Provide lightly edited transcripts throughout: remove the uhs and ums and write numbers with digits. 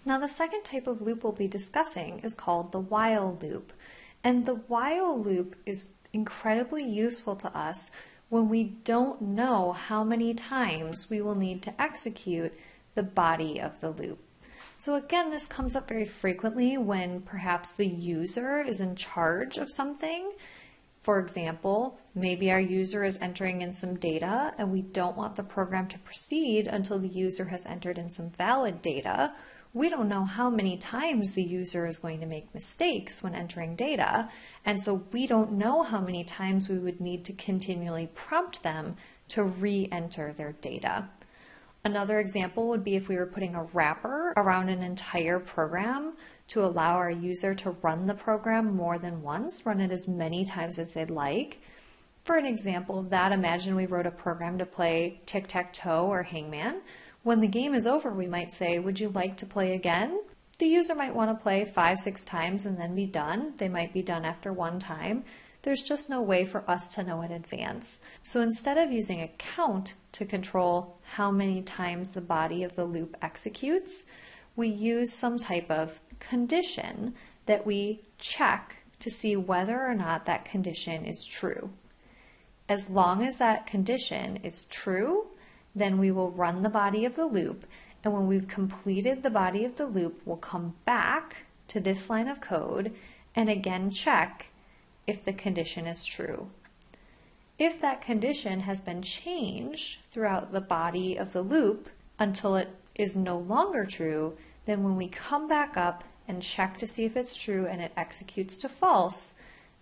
Now, the second type of loop we'll be discussing is called the while loop. And the while loop is incredibly useful to us when we don't know how many times we will need to execute the body of the loop. So again, this comes up very frequently when perhaps the user is in charge of something. For example, maybe our user is entering in some data and we don't want the program to proceed until the user has entered in some valid data. We don't know how many times the user is going to make mistakes when entering data, and so we don't know how many times we would need to continually prompt them to re-enter their data. Another example would be if we were putting a wrapper around an entire program to allow our user to run the program more than once, run it as many times as they'd like. For an example of that, imagine we wrote a program to play tic-tac-toe or hangman. When the game is over, we might say, would you like to play again? The user might want to play 5-6 times and then be done. They might be done after one time. There's just no way for us to know in advance. So instead of using a count to control how many times the body of the loop executes, we use some type of condition that we check to see whether or not that condition is true. As long as that condition is true, then we will run the body of the loop, and when we've completed the body of the loop, we'll come back to this line of code and again check if the condition is true. If that condition has been changed throughout the body of the loop until it is no longer true, then when we come back up and check to see if it's true and it executes to false,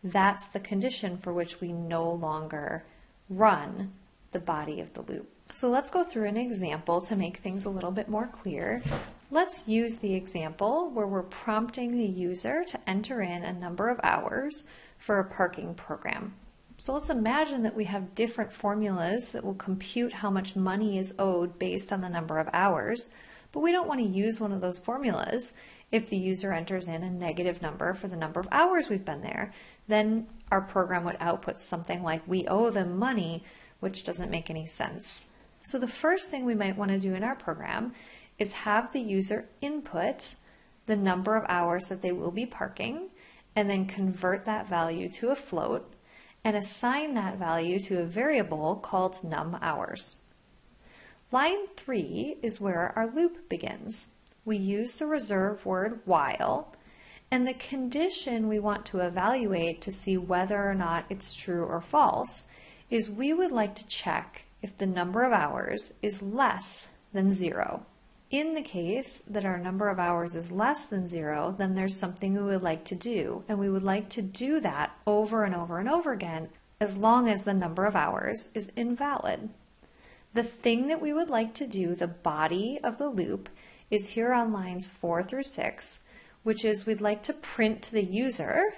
that's the condition for which we no longer run the body of the loop. So let's go through an example to make things a little bit more clear. Let's use the example where we're prompting the user to enter in a number of hours for a parking program. So let's imagine that we have different formulas that will compute how much money is owed based on the number of hours, but we don't want to use one of those formulas if the user enters in a negative number for the number of hours we've been there. Then our program would output something like, we owe them money, which doesn't make any sense. So the first thing we might want to do in our program is have the user input the number of hours that they will be parking, and then convert that value to a float and assign that value to a variable called num hours. Line 3 is where our loop begins. We use the reserve word while, and the condition we want to evaluate to see whether or not it's true or false is we would like to check if the number of hours is less than 0. In the case that our number of hours is less than 0, then there's something we would like to do, and we would like to do that over and over and over again as long as the number of hours is invalid. The thing that we would like to do, the body of the loop, is here on lines 4 through 6, which is we'd like to print to the user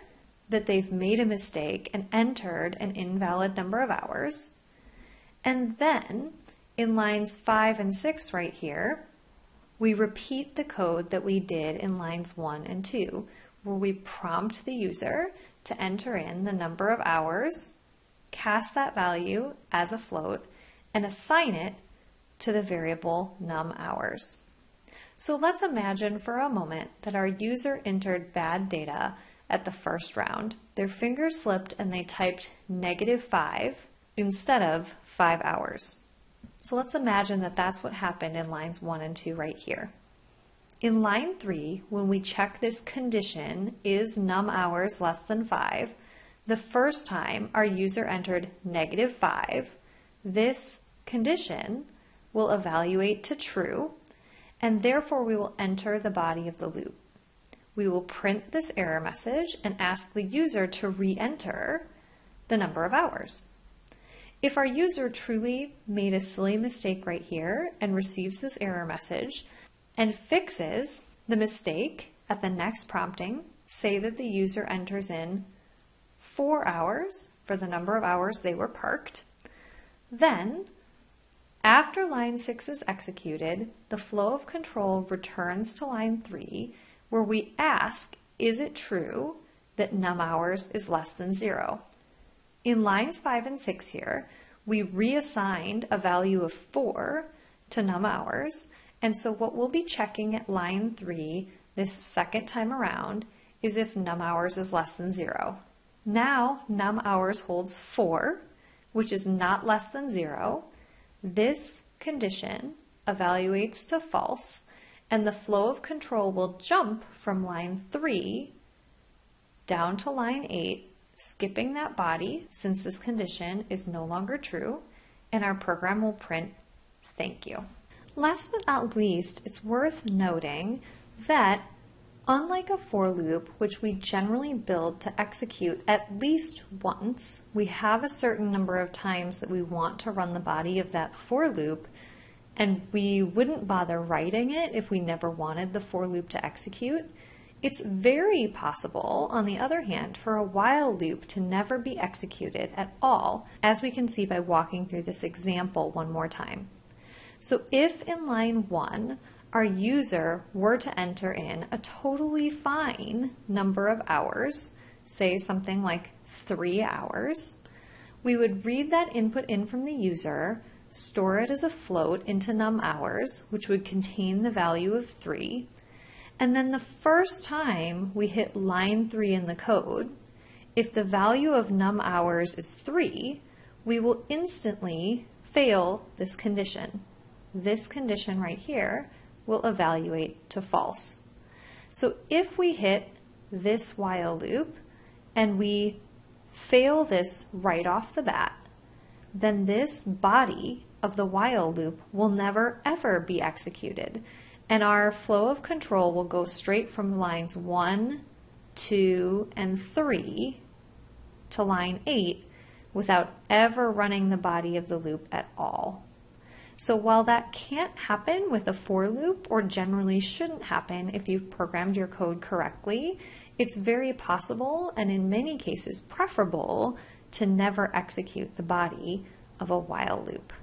that they've made a mistake and entered an invalid number of hours. And then in lines 5 and 6 right here, we repeat the code that we did in lines 1 and 2, where we prompt the user to enter in the number of hours, cast that value as a float, and assign it to the variable num hours. So let's imagine for a moment that our user entered bad data at the first round. Their fingers slipped and they typed -5 instead of 5 hours. So let's imagine that that's what happened in lines 1 and 2 right here. In line 3, when we check this condition, is num hours less than 5, the first time our user entered -5, this condition will evaluate to true, and therefore we will enter the body of the loop. We will print this error message and ask the user to re-enter the number of hours. If our user truly made a silly mistake right here and receives this error message and fixes the mistake at the next prompting, say that the user enters in 4 hours for the number of hours they were parked, then after line 6 is executed, the flow of control returns to line 3, where we ask, is it true that num hours is less than 0? In lines 5 and 6 here, we reassigned a value of 4 to num hours, And so what we'll be checking at line 3 this second time around is if num hours is less than 0. Now num hours holds 4, which is not less than 0. This condition evaluates to false, and the flow of control will jump from line 3 down to line 8, skipping that body since this condition is no longer true, and our program will print "thank you." Last but not least, it's worth noting that unlike a for loop, which we generally build to execute at least once, we have a certain number of times that we want to run the body of that for loop, and we wouldn't bother writing it if we never wanted the for loop to execute. It's very possible, on the other hand, for a while loop to never be executed at all, as we can see by walking through this example one more time. So if in line 1, our user were to enter in a totally fine number of hours, say something like 3 hours, we would read that input in from the user, store it as a float into num hours, which would contain the value of 3, and then the first time we hit line 3 in the code, if the value of num hours is 3, we will instantly fail this condition. This condition right here will evaluate to false. So if we hit this while loop and we fail this right off the bat, then this body of the while loop will never ever be executed, and our flow of control will go straight from lines 1, 2, and 3 to line 8 without ever running the body of the loop at all. So while that can't happen with a for loop, or generally shouldn't happen if you've programmed your code correctly, it's very possible, and in many cases preferable, to never execute the body of a while loop.